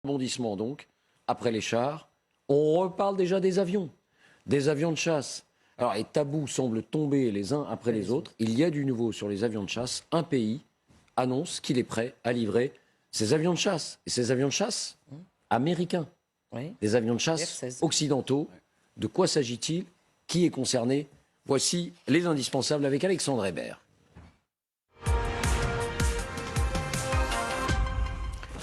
Rebondissement donc, après les chars, on reparle déjà des avions de chasse. Alors les tabous semblent tomber les uns après les autres. Il y a du nouveau sur les avions de chasse. Un pays annonce qu'il est prêt à livrer ses avions de chasse. Et ces avions de chasse américains, des avions de chasse F-16. occidentaux. De quoi s'agit-il? Qui est concerné? Voici les indispensables avec Alexandre Hébert.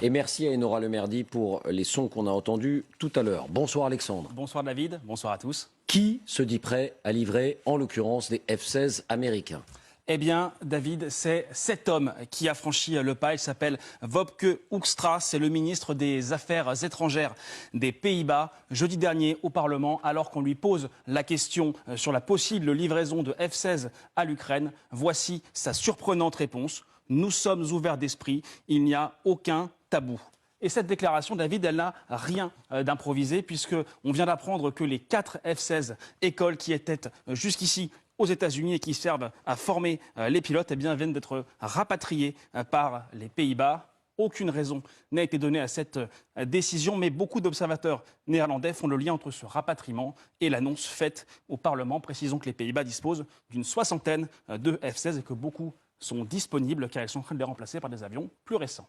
Et merci à Enora Lemerdi pour les sons qu'on a entendus tout à l'heure. Bonsoir Alexandre. Bonsoir David, bonsoir à tous. Qui se dit prêt à livrer, en l'occurrence, des F-16 américains? Eh bien, David, c'est cet homme qui a franchi le pas. Il s'appelle Wopke Hoekstra. C'est le ministre des Affaires étrangères des Pays-Bas. Jeudi dernier, au Parlement, alors qu'on lui pose la question sur la possible livraison de F-16 à l'Ukraine, voici sa surprenante réponse. Nous sommes ouverts d'esprit. Il n'y a aucun tabou. Et cette déclaration, David, elle n'a rien d'improvisé, puisqu'on vient d'apprendre que les 4 F-16 écoles qui étaient jusqu'ici aux États-Unis et qui servent à former les pilotes, eh bien, viennent d'être rapatriés par les Pays-Bas. Aucune raison n'a été donnée à cette décision, mais beaucoup d'observateurs néerlandais font le lien entre ce rapatriement et l'annonce faite au Parlement. Précisons que les Pays-Bas disposent d'une 60aine de F-16 et que beaucoup sont disponibles car ils sont en train de les remplacer par des avions plus récents.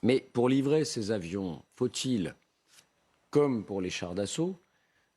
Mais pour livrer ces avions, faut-il, comme pour les chars d'assaut,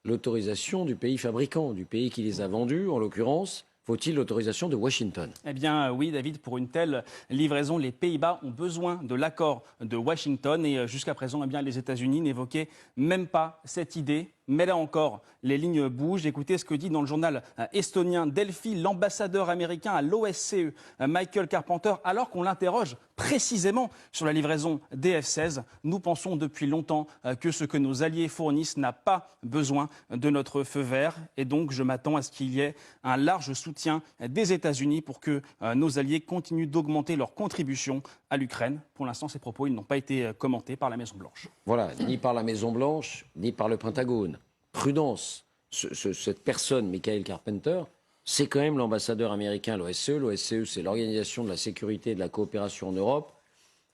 l'autorisation du pays fabricant, du pays qui les a vendus, en l'occurrence, faut-il l'autorisation de Washington? Eh bien oui, David, pour une telle livraison, les Pays-Bas ont besoin de l'accord de Washington et jusqu'à présent, eh bien, les États-Unis n'évoquaient même pas cette idée. Mais là encore, les lignes bougent. Écoutez ce que dit dans le journal estonien Delphi l'ambassadeur américain à l'OSCE, Michael Carpenter, alors qu'on l'interroge précisément sur la livraison des F-16. Nous pensons depuis longtemps que ce que nos alliés fournissent n'a pas besoin de notre feu vert. Et donc, je m'attends à ce qu'il y ait un large soutien des États-Unis pour que nos alliés continuent d'augmenter leur contribution à l'Ukraine. Pour l'instant, ces propos ils n'ont pas été commentés par la Maison-Blanche. Voilà, ni par la Maison-Blanche, ni par le Pentagone. Prudence, cette personne, Michael Carpenter, c'est quand même l'ambassadeur américain à l'OSCE. L'OSCE, c'est l'Organisation de la sécurité et de la coopération en Europe.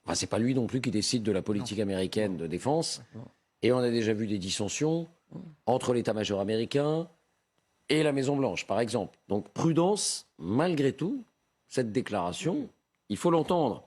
Enfin, c'est pas lui non plus qui décide de la politique américaine de défense. Et on a déjà vu des dissensions entre l'état-major américain et la Maison-Blanche, par exemple. Donc prudence, malgré tout, cette déclaration, il faut l'entendre.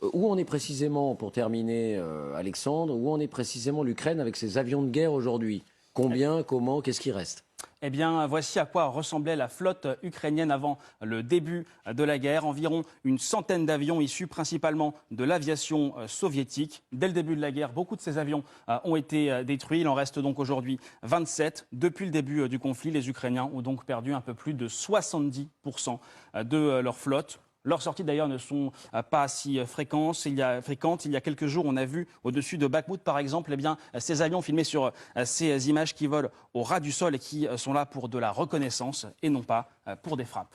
Où en est précisément, pour terminer, Alexandre, où en est précisément l'Ukraine avec ses avions de guerre aujourd'hui? Combien, comment, qu'est-ce qui reste? Eh bien, voici à quoi ressemblait la flotte ukrainienne avant le début de la guerre. Environ une centaine d'avions issus principalement de l'aviation soviétique. Dès le début de la guerre, beaucoup de ces avions ont été détruits. Il en reste donc aujourd'hui 27. Depuis le début du conflit, les Ukrainiens ont donc perdu un peu plus de 70% de leur flotte. Leurs sorties d'ailleurs ne sont pas si fréquentes. Il y a quelques jours, on a vu au-dessus de Bakhmout par exemple, eh bien, ces avions filmés sur ces images qui volent au ras du sol et qui sont là pour de la reconnaissance et non pas pour des frappes.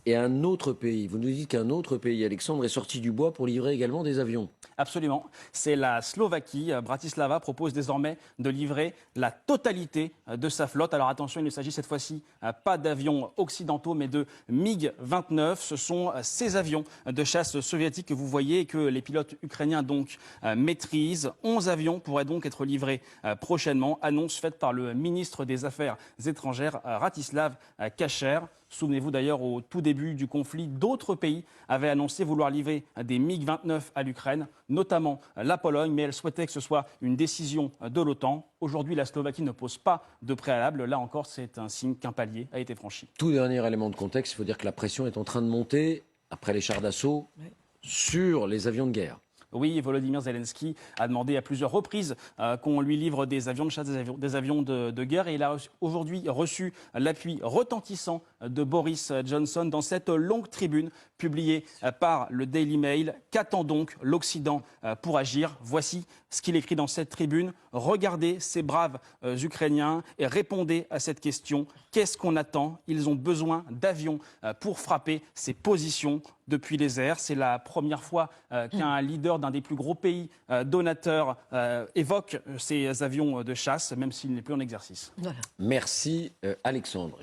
Et un autre pays, vous nous dites qu'un autre pays, Alexandre, est sorti du bois pour livrer également des avions? Absolument. C'est la Slovaquie. Bratislava propose désormais de livrer la totalité de sa flotte. Alors attention, il ne s'agit cette fois-ci pas d'avions occidentaux, mais de MiG-29. Ce sont ces avions de chasse soviétiques que vous voyez et que les pilotes ukrainiens donc maîtrisent. 11 avions pourraient donc être livrés prochainement. Annonce faite par le ministre des Affaires étrangères, Ratislav Kacher. Souvenez-vous d'ailleurs, au tout début du conflit, d'autres pays avaient annoncé vouloir livrer des MiG-29 à l'Ukraine, notamment la Pologne, mais elle souhaitait que ce soit une décision de l'OTAN. Aujourd'hui, la Slovaquie ne pose pas de préalable. Là encore, c'est un signe qu'un palier a été franchi. Tout dernier élément de contexte, il faut dire que la pression est en train de monter, après les chars d'assaut, sur les avions de guerre. Oui, Volodymyr Zelensky a demandé à plusieurs reprises qu'on lui livre des avions de chasse, des avions de guerre. Et il a aujourd'hui reçu l'appui retentissant de Boris Johnson dans cette longue tribune publiée par le Daily Mail. Qu'attend donc l'Occident pour agir? Voici ce qu'il écrit dans cette tribune. Regardez ces braves Ukrainiens et répondez à cette question. Qu'est-ce qu'on attend? Ils ont besoin d'avions pour frapper ces positions depuis les airs. C'est la première fois qu'un leader d'un des plus gros pays donateurs évoque ces avions de chasse, même s'il n'est plus en exercice. Voilà. Merci Alexandre.